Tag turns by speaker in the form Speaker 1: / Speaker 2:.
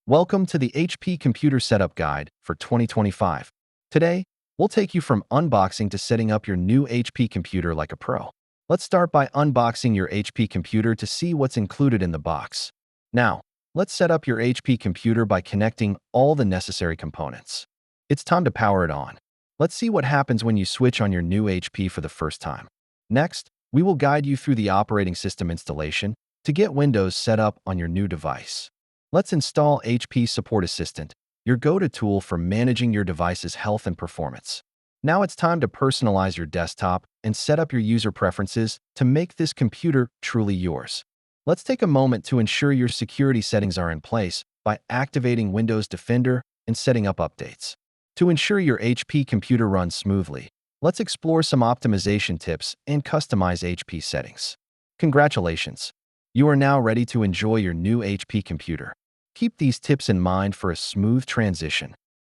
Speaker 1: Welcome to the HP Computer Setup Guide for 2025. Today, we'll take you from unboxing to setting up your new HP computer like a pro. Let's start by unboxing your HP computer to see what's included in the box. Now, let's set up your HP computer by connecting all the necessary components. It's time to power it on. Let's see what happens when you switch on your new HP for the first time. Next, we will guide you through the operating system installation to get Windows set up on your new device. Let's install HP Support Assistant, your go-to tool for managing your device's health and performance. Now it's time to personalize your desktop and set up your user preferences to make this computer truly yours. Let's take a moment to ensure your security settings are in place by activating Windows Defender and setting up updates. To ensure your HP computer runs smoothly, let's explore some optimization tips and customize HP settings. Congratulations! You are now ready to enjoy your new HP computer. Keep these tips in mind for a smooth transition.